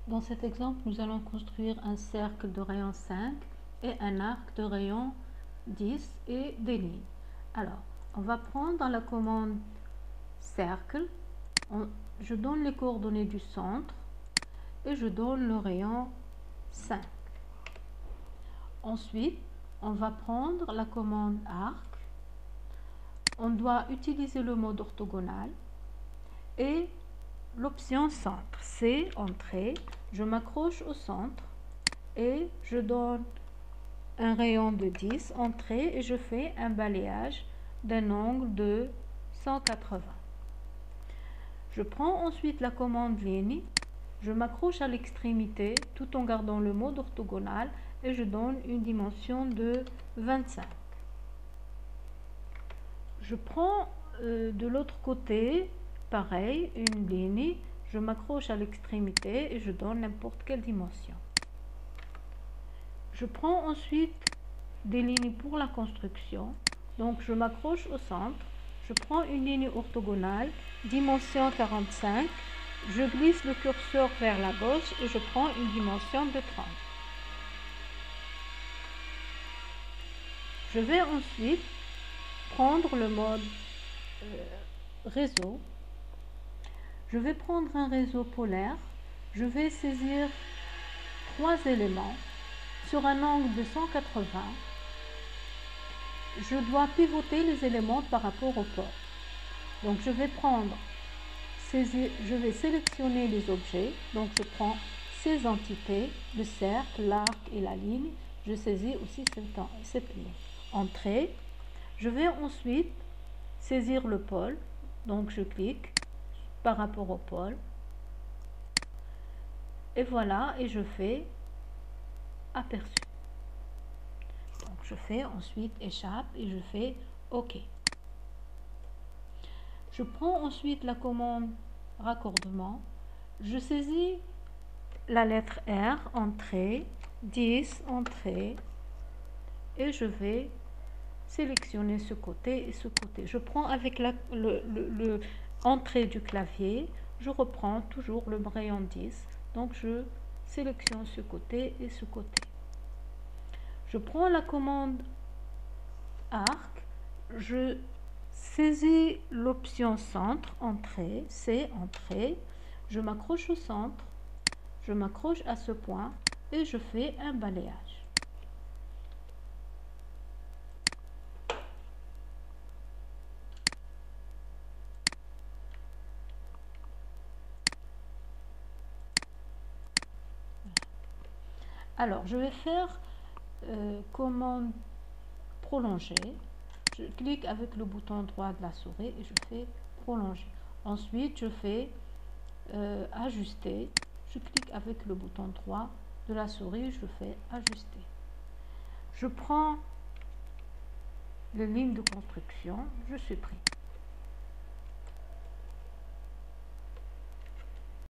Dans cet exemple, nous allons construire un cercle de rayon 5 et un arc de rayon 10 et des lignes. Alors, on va prendre dans la commande cercle, je donne les coordonnées du centre et je donne le rayon 5. Ensuite, on va prendre la commande arc. On doit utiliser le mode orthogonal et l'option centre. C'est entrée, je m'accroche au centre et je donne un rayon de 10, entrée, et je fais un balayage d'un angle de 180. Je prends ensuite la commande ligne, je m'accroche à l'extrémité tout en gardant le mode orthogonal et je donne une dimension de 25. Je prends de l'autre côté, pareil, une ligne, je m'accroche à l'extrémité et je donne n'importe quelle dimension. Je prends ensuite des lignes pour la construction, donc je m'accroche au centre, je prends une ligne orthogonale, dimension 45, je glisse le curseur vers la gauche et je prends une dimension de 30. Je vais ensuite prendre le mode réseau. Je vais prendre un réseau polaire. Je vais saisir 3 éléments sur un angle de 180. Je dois pivoter les éléments par rapport au pôle. Donc je vais sélectionner les objets. Donc je prends ces entités, le cercle, l'arc et la ligne. Je saisis aussi cette ligne. Entrée. Je vais ensuite saisir le pôle. Donc je clique par rapport au pôle. Et voilà, et je fais aperçu. Donc je fais ensuite échappe et je fais OK. Je prends ensuite la commande raccordement. Je saisis la lettre R, entrée, 10, entrée, et je vais sélectionner ce côté et ce côté. Je prends avec entrée du clavier, je reprends toujours le rayon 10. Donc je sélectionne ce côté et ce côté. Je prends la commande arc, je saisis l'option centre, entrée, c'est entrée, je m'accroche au centre, je m'accroche à ce point et je fais un balayage. Alors, je vais faire commande prolonger. Je clique avec le bouton droit de la souris et je fais prolonger. Ensuite, je fais ajuster. Je clique avec le bouton droit de la souris, je fais ajuster. Je prends les lignes de construction, je supprime.